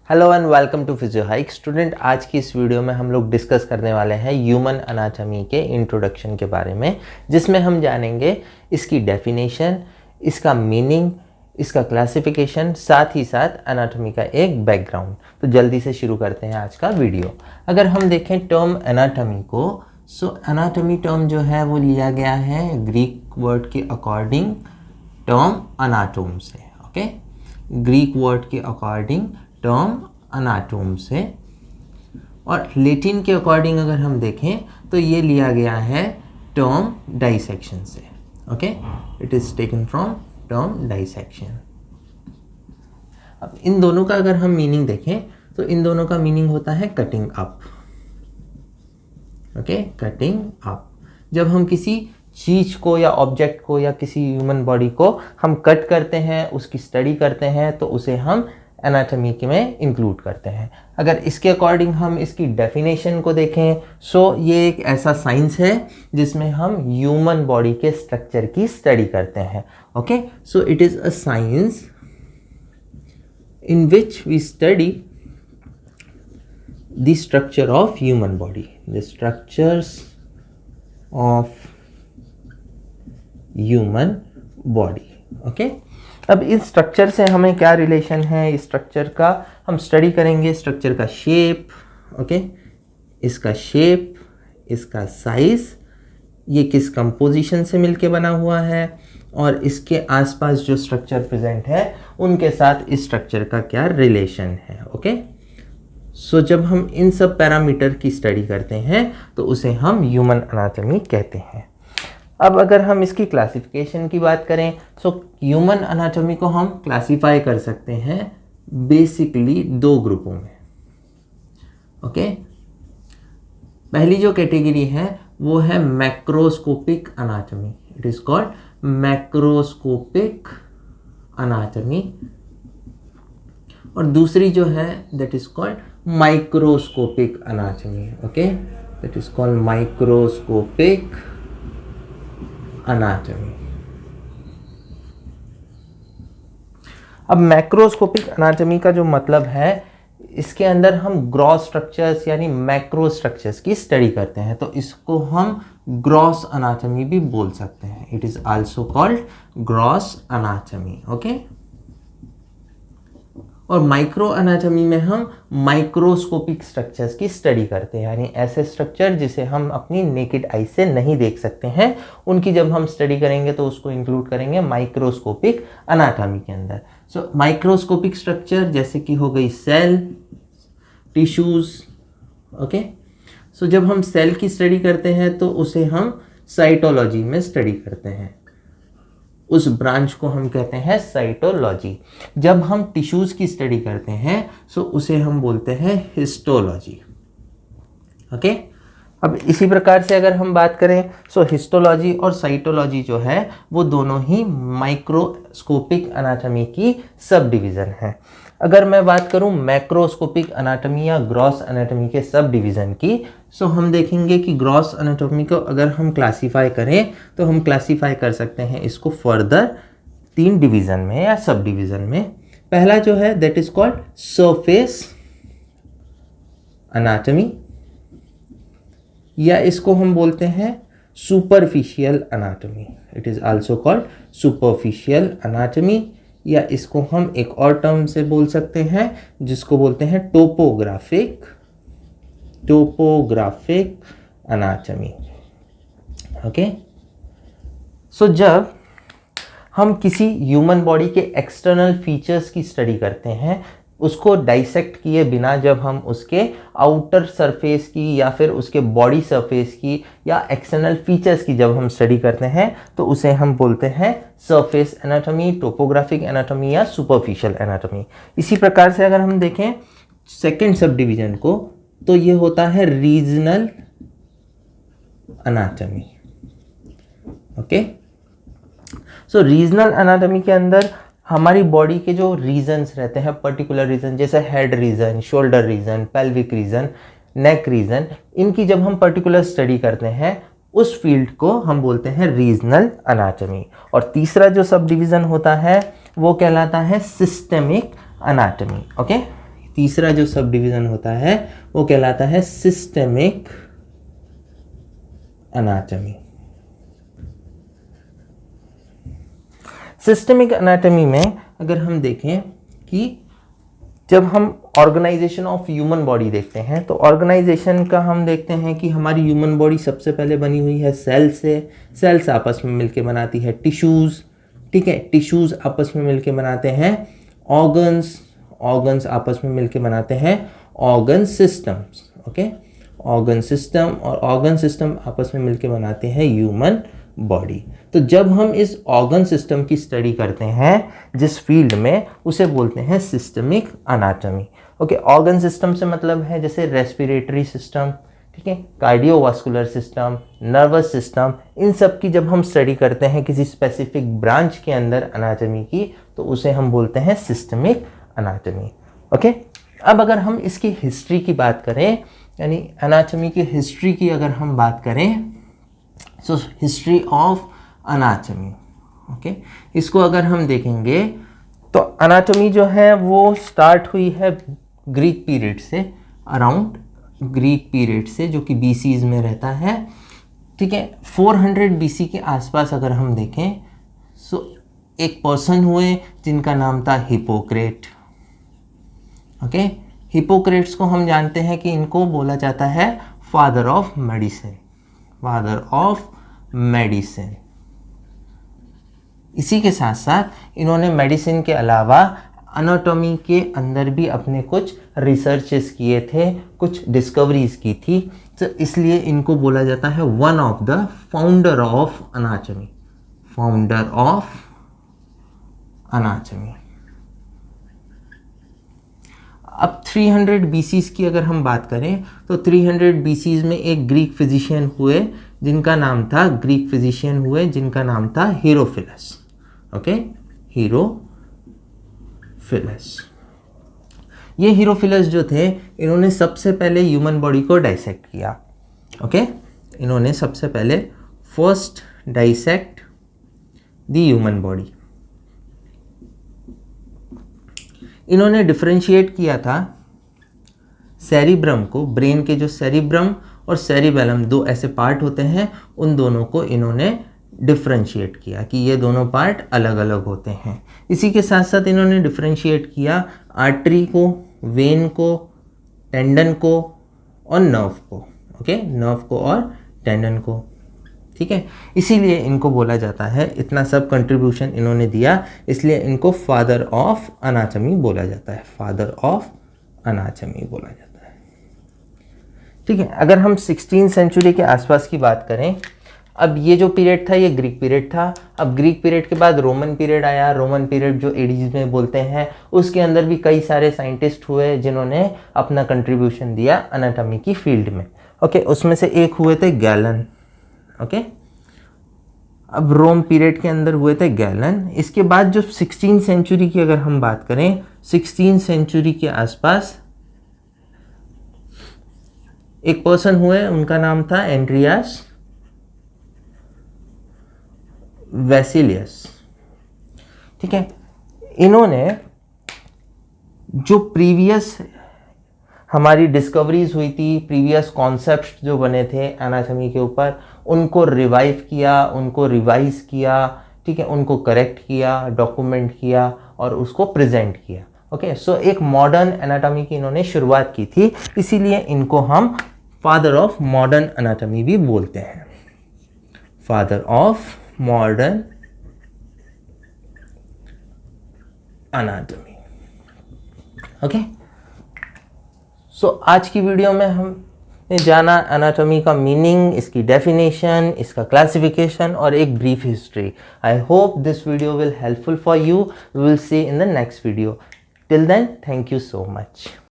Hello and welcome to physio hike student. आज की इस वीडियो में हम लोग डिस्कस करने वाले हैं ह्यूमन अनाटॉमी के इंट्रोडक्शन के बारे में, जिसमें हम जानेंगे इसकी डेफिनेशन, इसका मीनिंग, इसका क्लासिफिकेशन, साथ ही साथ अनाटॉमी का एक बैकग्राउंड। तो जल्दी से शुरू करते हैं आज का वीडियो। अगर हम देखें टर्म अनाटॉमी को, सो अनाटॉमी टर्म जो है वो लिया गया है ग्रीक वर्ड के अकॉर्डिंग टर्म अनाटोम से। ओके, ग्रीक वर्ड के अकॉर्डिंग टर्म अनाटोम से, और लैटिन के अकॉर्डिंग अगर हम देखें तो ये लिया गया है टर्म डाइसेक्शन से। Okay, it is taken from term dissection. अब इन दोनों का अगर हम मीनिंग देखें तो इन दोनों का मीनिंग होता है cutting up. Okay, cutting up. जब हम किसी चीज को या ऑब्जेक्ट को या किसी ह्यूमन बॉडी को हम कट करते हैं, उसकी स्टडी करते हैं, तो उसे हम एनाटॉमी में इंक्लूड करते हैं। अगर इसके अकॉर्डिंग हम इसकी डेफिनेशन को देखें, सो ये एक ऐसा साइंस है जिसमें हम ह्यूमन बॉडी के स्ट्रक्चर की स्टडी करते हैं। Okay, so it is a science in which we study the structure of human body, the structures of human body. Okay, अब इस स्ट्रक्चर से हमें क्या रिलेशन है, इस स्ट्रक्चर का हम स्टडी करेंगे। स्ट्रक्चर का शेप, ओके, इसका शेप, इसका साइज, ये किस कंपोजिशन से मिलके बना हुआ है, और इसके आसपास जो स्ट्रक्चर प्रेजेंट है उनके साथ इस स्ट्रक्चर का क्या रिलेशन है। ओके, सो जब हम इन सब पैरामीटर की स्टडी करते हैं तो उसे हम ह्यूमन अनाटॉमी कहते हैं। अब अगर हम इसकी क्लासिफिकेशन की बात करें, सो ह्यूमन अनाटॉमी को हम क्लासिफाई कर सकते हैं बेसिकली दो ग्रुपों में। ओके, पहली जो कैटेगरी है वो है macroscopic anatomy. It is called macroscopic anatomy, और दूसरी जो है that is called microscopic anatomy. Okay, that is called microscopic anatomy. अब मैक्रोस्कोपिक अनाटॉमी का जो मतलब है, इसके अंदर हम ग्रॉस स्ट्रक्चर्स यानी मैक्रो स्ट्रक्चर्स की स्टडी करते हैं, तो इसको हम ग्रॉस अनाटॉमी भी बोल सकते हैं। It is also called gross anatomy. Okay, और माइक्रो अनाटॉमी में हम माइक्रोस्कोपिक स्ट्रक्चर्स की स्टडी करते हैं, यानी ऐसे स्ट्रक्चर जिसे हम अपनी नेकेड आई से नहीं देख सकते हैं, उनकी जब हम स्टडी करेंगे तो उसको इंक्लूड करेंगे माइक्रोस्कोपिक अनाटॉमी के अंदर। सो माइक्रोस्कोपिक स्ट्रक्चर जैसे कि हो गई सेल, टिश्यूज। ओके, सो जब हम सेल की स्टडी करते हैं तो उसे हम साइटोलॉजी में स्टडी करते हैं, उस ब्रांच को हम कहते हैं साइटोलॉजी। जब हम टिश्यूज की स्टडी करते हैं सो उसे हम बोलते हैं हिस्टोलॉजी। ओके, अब इसी प्रकार से अगर हम बात करें, सो हिस्टोलॉजी और साइटोलॉजी जो है वो दोनों ही माइक्रोस्कोपिक अनाटॉमी की सब डिवीज़न है। अगर मैं बात करूं मैक्रोस्कोपिक अनाटॉमी या ग्रॉस अनाटॉमी के सब डिवीज़न की, सो हम देखेंगे कि ग्रॉस अनाटॉमी को अगर हम क्लासीफाई करें तो हम क्लासीफाई कर सकते हैं इसको फर्दर 3 डिवीज़न में या सब डिवीज़न में। पहला जो है that is called surface anatomy, या इसको हम बोलते हैं superficial anatomy. It is also called superficial anatomy, या इसको हम एक और टर्म से बोल सकते हैं जिसको बोलते हैं टोपोग्राफिक अनाटॉमी। ओके, सो जब हम किसी ह्यूमन बॉडी के एक्सटर्नल फीचर्स की स्टडी करते हैं, उसको डाइसेक्ट किए बिना जब हम उसके आउटर सरफेस की या फिर उसके बॉडी सरफेस की या एक्सटर्नल फीचर्स की जब हम स्टडी करते हैं तो उसे हम बोलते हैं सरफेस एनाटॉमी, टोपोग्राफिक एनाटॉमी या सुपरफिशियल एनाटॉमी। इसी प्रकार से अगर हम देखें सेकेंड सब डिवीजन को, तो ये होता है रीजनल अनाटॉमी। ओके, सो रीजनल अनाटॉमी के अंदर हमारी बॉडी के जो रीजन्स रहते हैं, पर्टिकुलर रीजन जैसे head region, shoulder region, pelvic region, neck region, इनकी जब हम पर्टिकुलर स्टडी करते हैं उस फील्ड को हम बोलते हैं रीजनल अनाटॉमी। और तीसरा जो सब डिवीज़न होता है वो कहलाता है सिस्टेमिक अनाटॉमी। ओके, तीसरा जो सब डिवीज़न होता है वो कहलाता है सिस्टेमिक एनाटॉमी। सिस्टेमिक एनाटॉमी में अगर हम देखें कि जब हम ऑर्गेनाइजेशन ऑफ ह्यूमन बॉडी देखते हैं तो ऑर्गेनाइजेशन का हम देखते हैं कि हमारी ह्यूमन बॉडी सबसे पहले बनी हुई है सेल से। सेल्स आपस में मिलके बनाती है टिश्यूज़, ठीक है, टिश्यूज़ आपस में मिलके बनाते हैं ऑर्गन्स, ऑर्गन्स आपस में मिलके बनाते हैं organ systems, okay, organ system, और ऑर्गन सिस्टम आपस में मिलके बनाते हैं ह्यूमन बॉडी। तो जब हम इस ऑर्गन सिस्टम की स्टडी करते हैं जिस फील्ड में, उसे बोलते हैं systemic anatomy. Okay, organ system से मतलब है जैसे रेस्पिरेटरी सिस्टम, ठीक है, कार्डियोवास्कुलर सिस्टम, नर्वस सिस्टम, इन सब की जब हम स्टडी करते हैं किसी स्पेसिफिक ब्रांच के अंदर एनाटॉमी की, तो उसे हम बोलते हैं सिस्टमिक एनाटॉमी। ओके, अब अगर हम इसकी हिस्ट्री की बात करें, यानी एनाटॉमी की हिस्ट्री की अगर हम बात करें, so history of anatomy, okay, इसको अगर हम देखेंगे तो एनाटॉमी जो है वो स्टार्ट हुई है ग्रीक पीरियड से, अराउंड ग्रीक पीरियड से, जो कि बीसीज में रहता है, ठीक है। 400 बीसी के आसपास अगर हम देखें, सो एक पर्सन हुए जिनका नाम था हिपोक्रेट, ओके। हिपोक्रेट्स को हम जानते हैं कि इनको बोला जाता है father of medicine, father of medicine. इसी के साथ साथ इन्होंने मेडिसिन के अलावा एनाटॉमी के अंदर भी अपने कुछ रिसर्चेस किए थे, कुछ डिस्कवरीज की थी, तो इसलिए इनको बोला जाता है one of the founder of anatomy, founder of anatomy. अब 300 बीसीज की अगर हम बात करें तो 300 बीसीज में एक ग्रीक फिजिशियन हुए जिनका नाम था, हीरोफिलस, ओके, हीरोफिलस। ये हीरोफिलस जो थे, इन्होंने सबसे पहले ह्यूमन बॉडी को डाइसेक्ट किया, ओके, इन्होंने सबसे पहले first dissect the human body. इन्होंने डिफरेंशिएट किया था सेरिब्रम को, ब्रेन के जो सेरिब्रम और सेरिबेलम दो ऐसे पार्ट होते हैं, उन दोनों को इन्होंने डिफरेंशिएट किया कि ये दोनों पार्ट अलग अलग होते हैं। इसी के साथ साथ इन्होंने डिफरेंशिएट किया आर्टरी को, वेन को, टेंडन को और नर्व को, ओके, नर्व को और टेंडन को, ठीक है। इसीलिए इनको बोला जाता है, इतना सब कंट्रीब्यूशन इन्होंने दिया, इसलिए इनको फादर ऑफ एनाटॉमी बोला जाता है, फादर ऑफ एनाटॉमी बोला जाता है, ठीक है। अगर हम 16th सेंचुरी के आसपास की बात करें, अब ये जो पीरियड था ये ग्रीक पीरियड था। अब ग्रीक पीरियड के बाद रोमन पीरियड आया, रोमन पीरियड जो एडीज में बोलते हैं, उसके अंदर भी कई सारे साइंटिस्ट हुए जिन्होंने अपना कंट्रीब्यूशन दिया एनाटॉमी की फील्ड में, ओके। उसमें से एक हुए थे गैलन, ओके। अब रोम पीरियड के अंदर हुए थे गैलन। इसके बाद जो 16th सेंचुरी की अगर हम बात करें, 16th सेंचुरी के आसपास एक पर्सन हुए, उनका नाम था एंड्रियास वेसिलियस, ठीक है। इन्होंने जो प्रीवियस हमारी डिस्कवरीज हुई थी, प्रीवियस कॉन्सेप्ट्स जो बने थे एनाटॉमी के ऊपर, उनको रिवाइव किया, उनको रिवाइज किया, ठीक है, उनको करेक्ट किया, डॉक्यूमेंट किया और उसको प्रेजेंट किया, ओके। सो एक मॉडर्न एनाटॉमी की इन्होंने शुरुआत की थी, इसीलिए इनको हम फादर ऑफ मॉडर्न एनाटॉमी भी बोलते हैं, father of modern anatomy, okay. So आज की वीडियो में हमने जाना एनाटॉमी का मीनिंग, इसकी डेफिनेशन, इसका क्लासिफिकेशन और एक brief history. I hope this video will helpful for you. We will see in the next video. Till then, thank you so much.